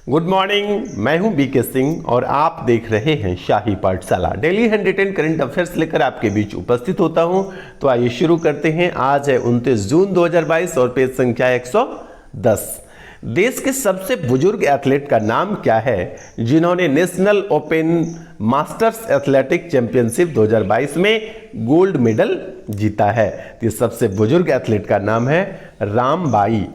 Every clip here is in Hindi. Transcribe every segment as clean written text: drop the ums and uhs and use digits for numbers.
गुड मॉर्निंग, मैं हूं बीके सिंह और आप देख रहे हैं शाही पाठशाला। डेली हैंड करंट अफेयर्स लेकर आपके बीच उपस्थित होता हूं। तो आइए शुरू करते हैं। आज है 29 जून 2022 और पेज संख्या 110। देश के सबसे बुजुर्ग एथलीट का नाम क्या है जिन्होंने national open masters athletic championship 2022 में गोल्ड मेडल जीता है? ये सबसे बुजुर्ग एथलीट का नाम है रामबाई।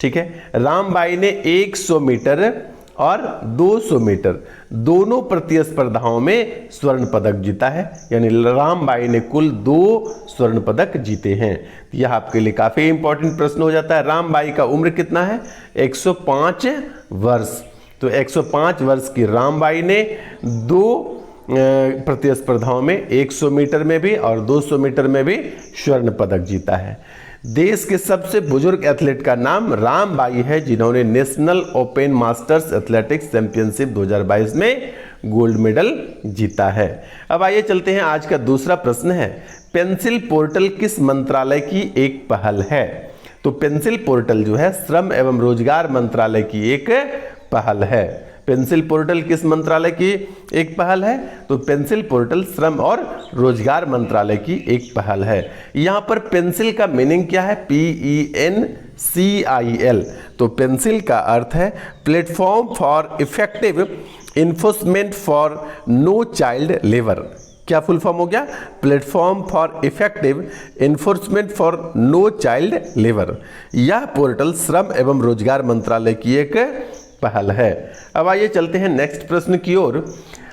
ठीक है, रामबाई ने 100 मीटर और 200 मीटर दोनों प्रतिस्पर्धाओं में स्वर्ण पदक जीता है। यानी रामबाई ने कुल 2 स्वर्ण पदक जीते हैं। यह आपके लिए काफी इंपॉर्टेंट प्रश्न हो जाता है। रामबाई का उम्र कितना है? 105 वर्ष। तो 105 वर्ष की रामबाई ने 2 प्रतिस्पर्धाओं में 100 मीटर में भी और 200 मीटर में भी स्वर्ण पदक जीता है। देश के सबसे बुजुर्ग एथलीट का नाम रामबाई है जिन्होंने national open masters athletics championship 2022 में गोल्ड मेडल जीता है। अब आइए चलते हैं। आज का दूसरा प्रश्न है, पेंसिल पोर्टल किस मंत्रालय की एक पहल है? तो पेंसिल पोर्टल जो है श्रम एवं रोजगार मंत्रालय की एक पहल है। पेंसिल पोर्टल किस मंत्रालय की एक पहल है? तो पेंसिल पोर्टल श्रम और रोजगार मंत्रालय की एक पहल है। यहां पर पेंसिल का मीनिंग क्या है? PENCIL। तो पेंसिल का अर्थ है platform for effective enforcement for no child labour. क्या फुल फॉर्म हो गया? Platform for effective enforcement for no child labour. यह पोर्टल श्रम एवं रोजगार मंत्रालय की एक पहल है। अब आइए चलते हैं नेक्स्ट प्रश्न की ओर।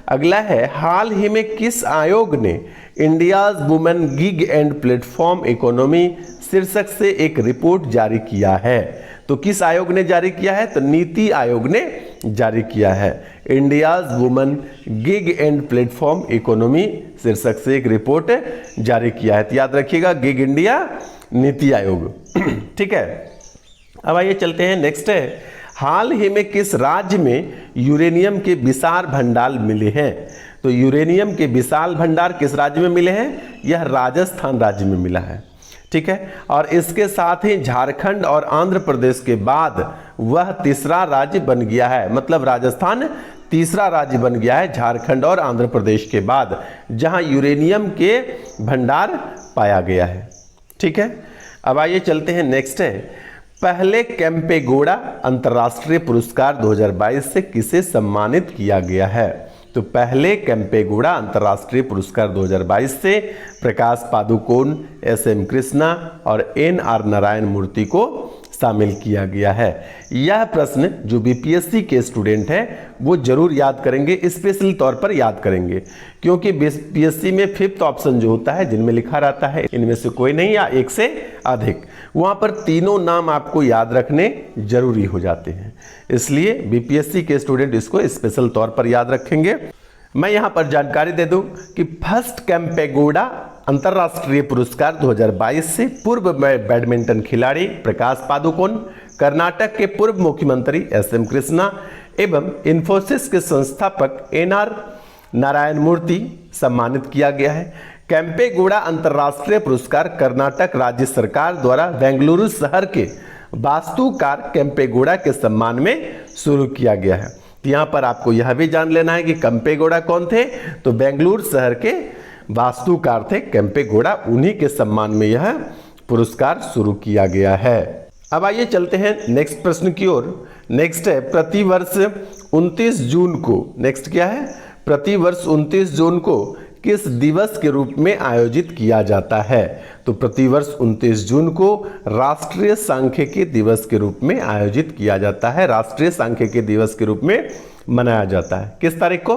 अगला है, हाल ही में किस आयोग ने India's women gig and platform economy शीर्षक से एक रिपोर्ट जारी किया है? तो किस आयोग ने जारी किया है? तो नीति आयोग ने जारी किया है। India's women gig and platform economy शीर्षक से एक रिपोर्ट जारी किया है। तो याद रखिएगा, गिग इंडिया नीति आयोग। ठीक है, अब आइए चलते हैं। नेक्स्ट है, हाल ही में किस राज्य में यूरेनियम के विशाल भंडार मिले हैं? तो यूरेनियम के विशाल भंडार किस राज्य में मिले हैं? यह राजस्थान राज्य में मिला है। ठीक है, और इसके साथ ही झारखंड और आंध्र प्रदेश के बाद वह तीसरा राज्य बन गया है। मतलब राजस्थान तीसरा राज्य बन गया है झारखंड और आंध्र प्रदेश के बाद, जहां यूरेनियम के भंडार पाया गया है। ठीक है, अब आइए चलते हैं। नेक्स्ट है, पहले केम्पेगौड़ा अंतर्राष्ट्रीय पुरस्कार 2022 से किसे सम्मानित किया गया है? तो पहले केम्पेगौड़ा अंतर्राष्ट्रीय पुरस्कार 2022 से प्रकाश पादुकोण, SM कृष्णा और NR नारायण मूर्ति को शामिल किया गया है। यह प्रश्न जो BPSC के स्टूडेंट हैं वो जरूर याद करेंगे, स्पेशल तौर पर याद करेंगे, क्योंकि BPSC में 5th ऑप्शन जो होता है जिनमें लिखा रहता है इनमें से कोई नहीं या एक से अधिक, वहां पर तीनों नाम आपको याद रखने जरूरी हो जाते हैं। इसलिए BPSC के स्टूडेंट इसको स्पेशल तौर पर याद रखेंगे। मैं यहां पर जानकारी दे दूं कि फर्स्ट केम्पेगौड़ा अंतर्राष्ट्रीय पुरस्कार 2022 से पूर्व बैडमिंटन खिलाड़ी प्रकाश पादुकोण, कर्नाटक के पूर्व मुख्यमंत्री SM कृष्णा एवं इन्फोसिस के संस्थापक NR नारायण मूर्ति सम्मानित किया गया है। केम्पेगौड़ा अंतर्राष्ट्रीय पुरस्कार कर्नाटक राज्य सरकार द्वारा बेंगलुरु शहर के वास्तुकार केम्पेगौड़ा के सम्मान में शुरू किया गया है। यहाँ पर आपको यह भी जान लेना है कि केम्पेगौड़ा कौन थे? तो बेंगलुरु शहर के वास्तुकार थे केम्पेगौड़ा, उन्हीं के सम्मान में यह पुरस्कार शुरू किया गया है। अब आइए चलते हैं नेक्स्ट प्रश्न की ओर। नेक्स्ट है, प्रतिवर्ष 29 जून को, नेक्स्ट क्या है? प्रतिवर्ष 29 जून को किस दिवस के रूप में आयोजित किया जाता है? तो प्रतिवर्ष 29 जून को राष्ट्रीय सांख्यिकी दिवस के रूप में आयोजित किया जाता है। राष्ट्रीय सांख्यिकी दिवस के रूप में मनाया जाता है। किस तारीख को?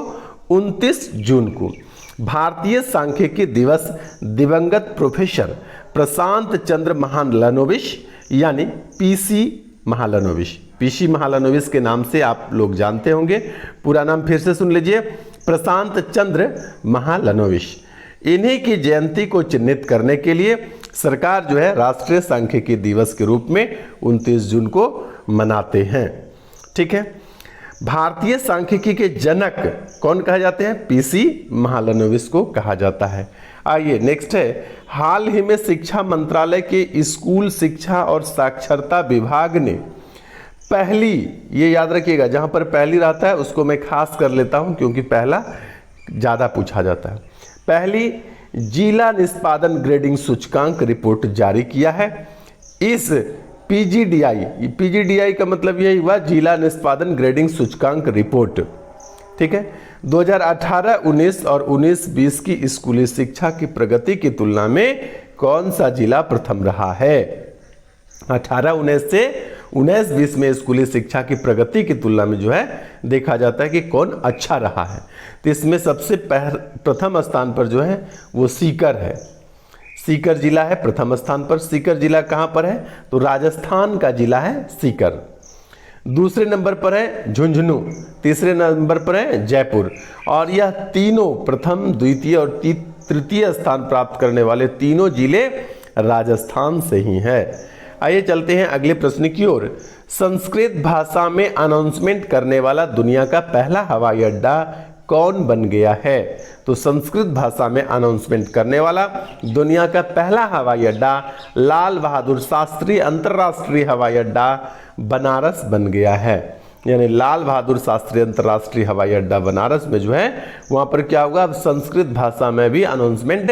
29 जून को। भारतीय सांख्यिकी दिवस दिवंगत प्रोफेसर प्रशांत चंद्र महालनोबिस यानी PC महालनोबिस, PC महालनोबिस के नाम से आप लोग जानते होंगे। पूरा नाम फिर से सुन लीजिए, प्रशांत चंद्र महालनोबिस। इन्हीं की जयंती को चिन्हित करने के लिए सरकार जो है राष्ट्रीय सांख्यिकी दिवस के रूप में 29 जून को मनाते हैं। ठीक है, भारतीय सांख्यिकी के जनक कौन कहा जाते हैं? PC महालनोबिस को कहा जाता है। आइए नेक्स्ट है, हाल ही में शिक्षा मंत्रालय के स्कूल शिक्षा और साक्षरता विभाग ने पहली, ये याद रखिएगा, जहां पर पहली रहता है उसको मैं खास कर लेता हूं क्योंकि पहला ज़्यादा पूछा जाता है। पहली जिला निष्पादन ग्रेडिंग सूचकांक रिपोर्ट जारी किया है। इस पीजीडीआई का मतलब यही हुआ, जिला निष्पादन ग्रेडिंग सूचकांक रिपोर्ट, ठीक है। 2018-19 और 19-20 की स्कूली शिक्षा की प्रगति की तुलना में कौन सा जिला प्रथम रहा है? 18-19 से 19-20 में स्कूली शिक्षा की प्रगति की तुलना में जो है देखा जाता है कि कौन अच्छा रहा है। तो इसमें सबसे प्रथम स्थान पर जो है वो सीकर है। सीकर जिला है प्रथम स्थान पर। सीकर जिला कहाँ पर है? तो राजस्थान का जिला है सीकर। दूसरे नंबर पर है झुंझुनू, तीसरे नंबर पर है जयपुर। और यह तीनों प्रथम, द्वितीय और तृतीय स्थान प्राप्त करने वाले तीनों जिले राजस्थान से ही है। आइए चलते हैं अगले प्रश्न की ओर। संस्कृत भाषा में अनाउंसमेंट करने वाला दुनिया का पहला हवाई अड्डा कौन बन गया है? तो संस्कृत भाषा में अनाउंसमेंट करने वाला दुनिया का पहला हवाई अड्डा लाल बहादुर शास्त्री अंतर्राष्ट्रीय हवाई अड्डा बनारस बन गया है। यानी लाल बहादुर शास्त्री अंतर्राष्ट्रीय हवाई अड्डा बनारस में जो है वहाँ पर क्या होगा, अब संस्कृत भाषा में भी अनाउंसमेंट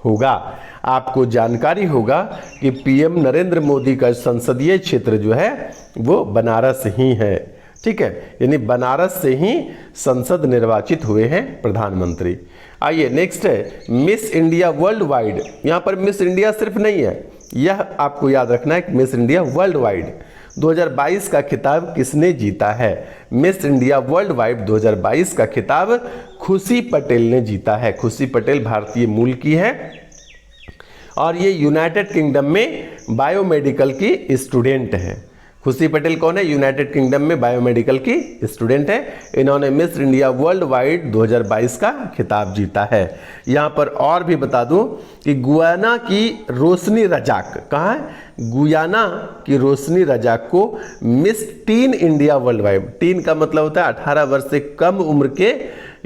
होगा। आपको जानकारी होगा कि पीएम नरेंद्र मोदी का संसदीय क्षेत्र जो है वो बनारस ही है, ठीक है। यानी बनारस से ही संसद निर्वाचित हुए हैं प्रधानमंत्री। आइए नेक्स्ट है मिस इंडिया वर्ल्ड वाइड। यहाँ पर मिस इंडिया सिर्फ नहीं है, यह आपको याद रखना है, मिस इंडिया वर्ल्ड वाइड 2022 का खिताब किसने जीता है? मिस इंडिया वर्ल्ड वाइड 2022 का खिताब खुशी पटेल ने जीता है। खुशी पटेल भारतीय मूल की है और ये यूनाइटेड किंगडम में बायोमेडिकल की स्टूडेंट है। खुशी पटेल कौन है? यूनाइटेड किंगडम में बायोमेडिकल की स्टूडेंट है। इन्होंने मिस इंडिया वर्ल्ड वाइड 2022 का खिताब जीता है। यहाँ पर और भी बता दूं कि गुयाना की रोशनी रजाक, कहाँ है? गुयाना की रोशनी रजाक को miss tin India world wide, tin का मतलब होता है 18 वर्ष से कम उम्र के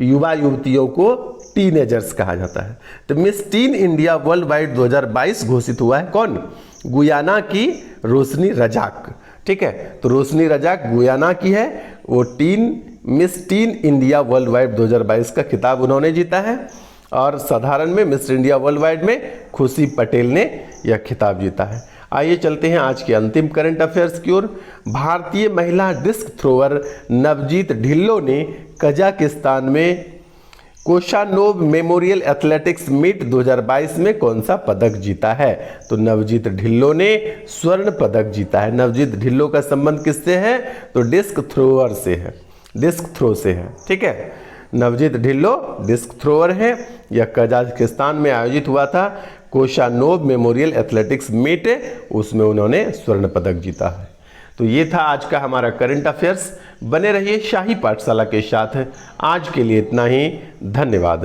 युवा युवतियों को टीनेजर्स कहा जाता है। तो miss tin India world wide 2022 घोषित हुआ है कौन? गुयाना की रोशनी रजाक, ठीक है। तो रोशनी रजाक गुयाना की है, वो miss tin India world wide 2022 का खिताब उन्होंने जीता है। और साधारण में मिस इंडिया वर्ल्ड वाइड में खुशी पटेल ने यह खिताब जीता है। आइए चलते हैं आज के अंतिम करंट अफेयर्स की ओर। भारतीय महिला डिस्क थ्रोअर नवजीत ढिल्लो ने कजाकिस्तान में कोशानोव मेमोरियल एथलेटिक्स मीट 2022 में कौन सा पदक जीता है? तो नवजीत ढिल्लो ने स्वर्ण पदक जीता है। नवजीत ढिल्लो का संबंध किससे है? तो डिस्क थ्रोअर से है, डिस्क थ्रो से है, ठीक है। नवजीत ढिल्लो डिस्क थ्रोअर है। यह कजाकिस्तान में आयोजित हुआ था कोशानोव मेमोरियल एथलेटिक्स मीट, उसमें उन्होंने स्वर्ण पदक जीता है। तो ये था आज का हमारा करंट अफेयर्स। बने रहिए शाही पाठशाला के साथ। आज के लिए इतना ही, धन्यवाद।